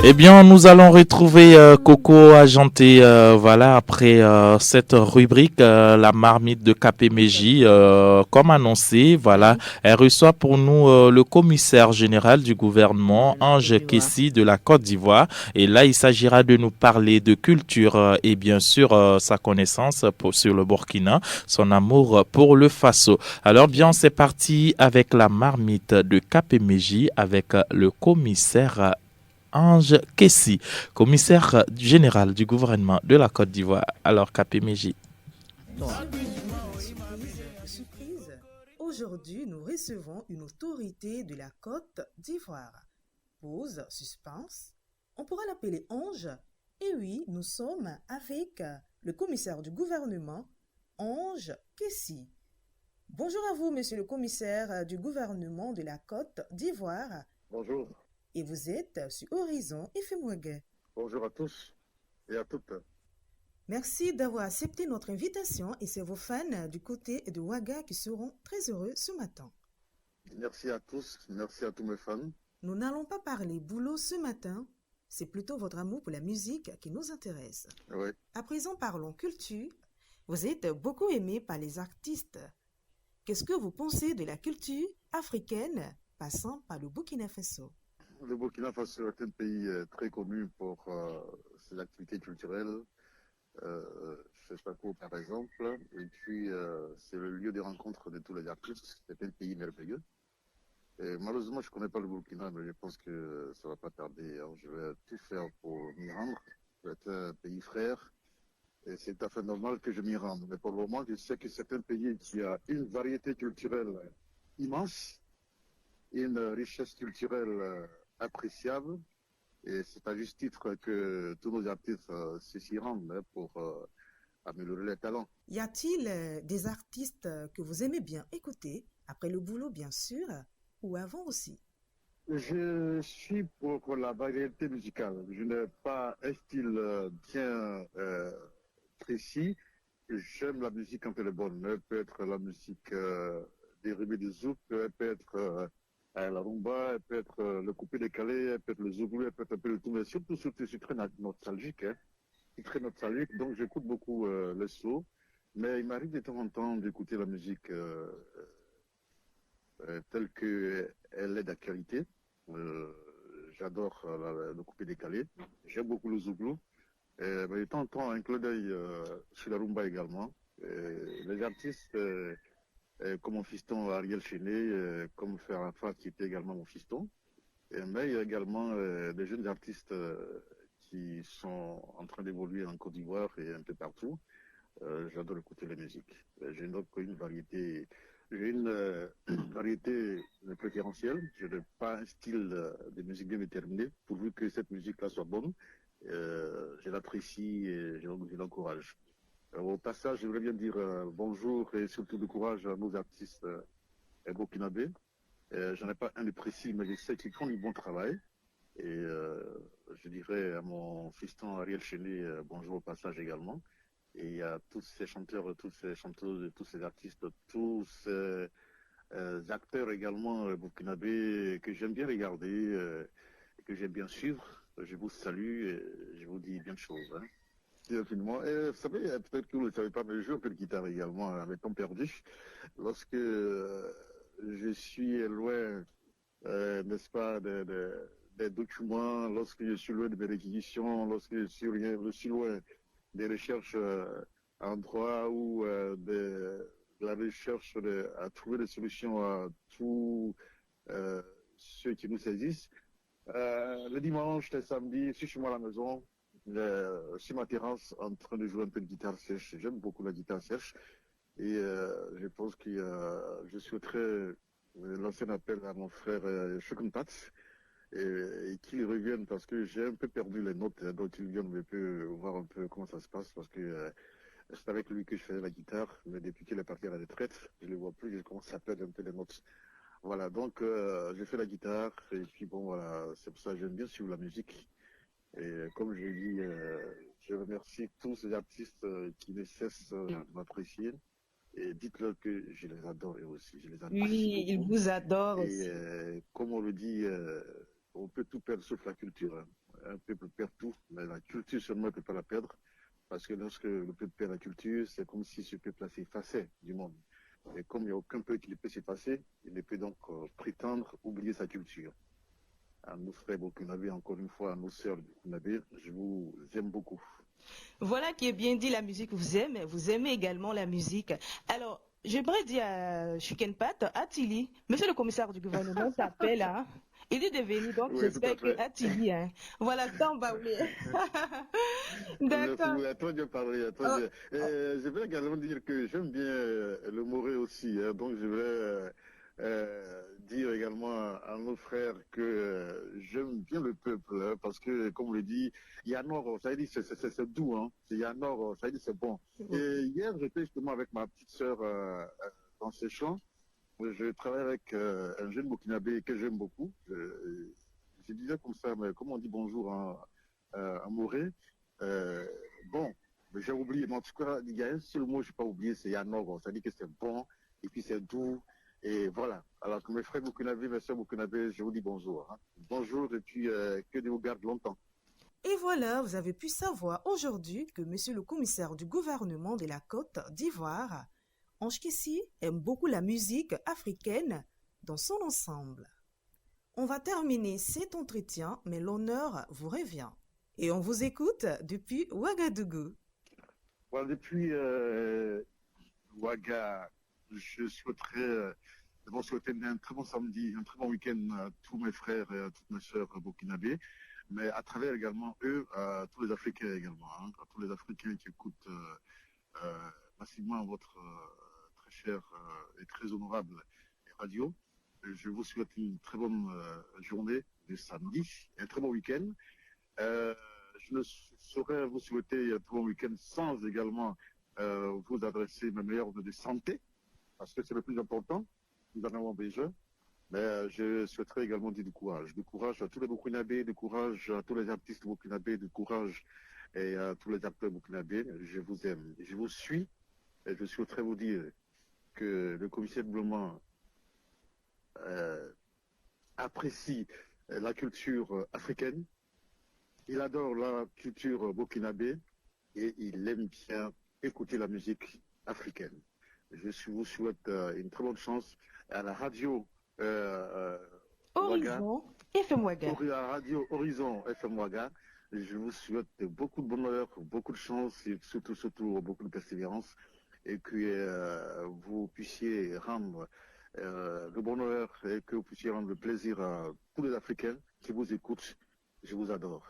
Eh bien, nous allons retrouver Coco Agenté, voilà, après cette rubrique, la marmite de KPMJ, comme annoncé, voilà, Oui, elle reçoit pour nous le commissaire général du gouvernement, de la Côte Ange d'Ivoire. Kessi de la Côte d'Ivoire. Et là, il s'agira de nous parler de culture et bien sûr sa connaissance sur le Burkina, son amour pour le Faso. Alors bien, c'est parti avec la marmite de KPMJ avec le commissaire Ange Kessi, commissaire général du gouvernement de la Côte d'Ivoire, alors KPMJ. Toi. Surprise. Aujourd'hui, nous recevons une autorité de la Côte d'Ivoire. Pause, suspense. On pourra l'appeler Ange. Et oui, nous sommes avec le commissaire du gouvernement, Ange Kessi. Bonjour à vous, monsieur le commissaire du gouvernement de la Côte d'Ivoire. Bonjour, Et vous êtes sur Horizon FM. bonjour à tous et à toutes. Merci d'avoir accepté notre invitation et c'est vos fans du côté de Ouaga qui seront très heureux ce matin. Merci à tous, merci à tous mes fans. Nous n'allons pas parler boulot ce matin, c'est plutôt votre amour pour la musique qui nous intéresse. Oui. À présent, parlons culture. Vous êtes beaucoup aimé par les artistes. Qu'est-ce que vous pensez de la culture africaine passant par le Burkina Faso? Le Burkina Faso est un pays très connu pour ses activités culturelles. Je Chaco, par exemple, et puis c'est le lieu de rencontre de tous les artistes. C'est un pays merveilleux. Et malheureusement, je ne connais pas le Burkina, mais je pense que ça ne va pas tarder. Alors, je vais tout faire pour m'y rendre. C'est un pays frère. Et c'est tout à fait normal que je m'y rende. Mais pour le moment, je sais que c'est un pays qui a une variété culturelle immense, une richesse culturelle appréciable. Et c'est à juste titre que tous nos artistes s'y rendent pour améliorer les talents. Y a-t-il des artistes que vous aimez bien écouter, après le boulot bien sûr, ou avant aussi? Je suis pour la variété musicale. Je n'ai pas un style bien précis. J'aime la musique quand elle est bonne. Elle peut être la musique dérivée du zouk, elle peut être la rumba, elle peut être le coupé décalé, elle peut être le zouglou, elle peut être un peu le tout. Mais surtout, je suis très nostalgique. Hein. Je suis très nostalgique, donc j'écoute beaucoup le slow. Mais il m'arrive de temps en temps d'écouter la musique telle qu'elle est d'actualité. Euh, J'adore le coupé décalé. J'aime beaucoup le zouglou. Mais de temps en temps, un clin d'œil sur la rumba également. Les artistes comme mon fiston Ariel Chenet, comme Ferrand Fass qui était également mon fiston. Mais il y a également des jeunes artistes qui sont en train d'évoluer en Côte d'Ivoire et un peu partout. J'adore écouter la musique. J'ai donc une variété, j'ai une variété préférentielle. Je n'ai pas un style de musique bien déterminé, pourvu que cette musique-là soit bonne. Je l'apprécie et je l'encourage. Au passage, je voudrais bien dire bonjour et surtout du courage à nos artistes burkinabés. J'en ai pas un de précis, mais je sais qu'ils font du bon travail. Et je dirais à mon fiston Ariel Chenet, bonjour au passage également. Et à tous ces chanteurs, toutes ces chanteuses, tous ces artistes, tous ces acteurs également burkinabés que j'aime bien regarder, que j'aime bien suivre. Je vous salue et je vous dis bien de choses. Hein. Infiniment. Et vous savez, peut-être que vous ne le savez pas, mais je joue un peu de guitare également avec temps perdu. Lorsque je suis loin, n'est-ce pas, des documents, lorsque je suis loin de mes réquisitions, lorsque je suis loin des recherches en droit ou de la recherche à trouver des solutions à tous ceux qui nous saisissent. Le dimanche, le samedi, je suis chez moi à la maison, sur ma terrasse, en train de jouer un peu de guitare sèche. J'aime beaucoup la guitare sèche et je pense que je souhaiterais lancer un appel à mon frère Chokuntat et qu'il revienne parce que j'ai un peu perdu les notes, hein, donc il vienne un peu voir un peu comment ça se passe parce que c'est avec lui que je faisais la guitare, mais depuis qu'il est parti à la retraite, je ne le vois plus, je commence à perdre un peu les notes. Voilà, donc j'ai fait la guitare et puis bon voilà, c'est pour ça que j'aime bien suivre la musique. Et comme je l'ai dit, je remercie tous ces artistes qui ne cessent de m'apprécier. Et dites-leur que je les adore eux aussi, je les apprécie Oui, il beaucoup. vous adore Et aussi. comme on le dit, on peut tout perdre sauf la culture. Hein. un peuple perd tout, mais la culture seulement ne peut pas la perdre. Parce que lorsque le peuple perd la culture, c'est comme si ce peuple s'effaçait du monde. Et comme il n'y a aucun peuple qui ne peut s'effacer, il ne peut donc prétendre oublier sa culture. À nos frères burkinabés, encore une fois, à nos sœurs burkinabés, je vous aime beaucoup. Voilà qui est bien dit, la musique vous aime, vous aimez également la musique. Alors, j'aimerais dire à Chukenpat, Attili, monsieur le commissaire du gouvernement t'appelle, hein. Il est devenu, donc Oui, j'espère que Attili, hein. Voilà, tant baoulé. D'accord. Merci, à toi de parler. Je vais également dire que j'aime bien le Moré aussi, hein, donc je vais dire également à nos frères que j'aime bien le peuple, hein, parce que, comme on le dit, Yanor, ça veut dire c'est doux, hein. C'est Yanor, ça veut dire c'est bon. Et hier, j'étais justement avec ma petite sœur dans ces champs. Je travaille avec un jeune burkinabé que j'aime beaucoup. Je disais comme ça, mais comment on dit bonjour en Moré? Bon, j'ai oublié, mais en tout cas, il y a un seul mot que je n'ai pas oublié, c'est Yanor. Ça dit que c'est bon, et puis c'est doux, et voilà. Alors que mes frères burkinabés, mes soeurs burkinabés, je vous dis bonjour. Hein. Bonjour, et puis que Dieu vous garde longtemps. Et voilà, vous avez pu savoir aujourd'hui que monsieur le commissaire du gouvernement de la Côte d'Ivoire, Ange Kissi, aime beaucoup la musique africaine dans son ensemble. On va terminer cet entretien, mais l'honneur vous revient. Et on vous écoute depuis Ouagadougou. Voilà, depuis Ouaga, je souhaiterais souhaiter un très bon samedi, un très bon week-end à tous mes frères et à toutes mes sœurs burkinabés, mais à travers également eux, à tous les Africains également, hein, à tous les Africains qui écoutent massivement votre très chère et très honorable radio. Je vous souhaite une très bonne journée de samedi, un très bon week-end. Je ne saurais vous souhaiter un très bon week-end sans également vous adresser mes meilleurs vœux de santé, parce que c'est le plus important, nous en avons besoin. Mais je souhaiterais également dire du courage à tous les burkinabés, du courage à tous les artistes burkinabés, du courage et à tous les acteurs burkinabés. Je vous aime, je vous suis, et je souhaiterais vous dire que le commissaire de gouvernement apprécie la culture africaine, il adore la culture burkinabé et il aime bien écouter la musique africaine. Vous souhaite une très bonne chance à la radio Horizon FM Ouaga. La radio Horizon FM Ouaga. Je vous souhaite beaucoup de bonheur, beaucoup de chance et surtout beaucoup de persévérance et que vous puissiez rendre le bonheur et que vous puissiez rendre le plaisir à tous les Africains qui vous écoutent. Je vous adore.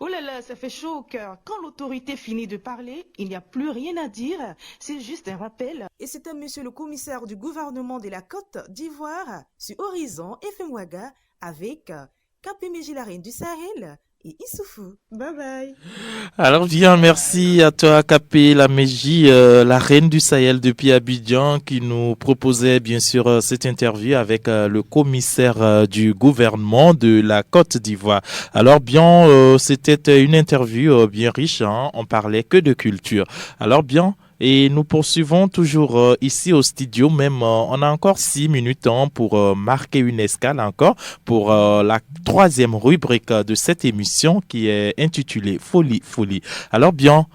Oh là là, ça fait chaud au cœur. Quand l'autorité finit de parler, il n'y a plus rien à dire. C'est juste un rappel. Et c'était monsieur le commissaire du gouvernement de la Côte d'Ivoire sur Horizon FM Ouaga avec Kapéméji, la reine du Sahel, et Issoufou. Bye bye. Alors bien, merci à toi Capé la Meji, la reine du Sahel depuis Abidjan, qui nous proposait bien sûr cette interview avec le commissaire du gouvernement de la Côte d'Ivoire. Alors bien, c'était une interview bien riche, hein, on parlait que de culture. Alors bien, et nous poursuivons toujours ici au studio, même on a encore 6 minutes pour marquer une escale encore pour la troisième rubrique de cette émission qui est intitulée Folie. Alors bien,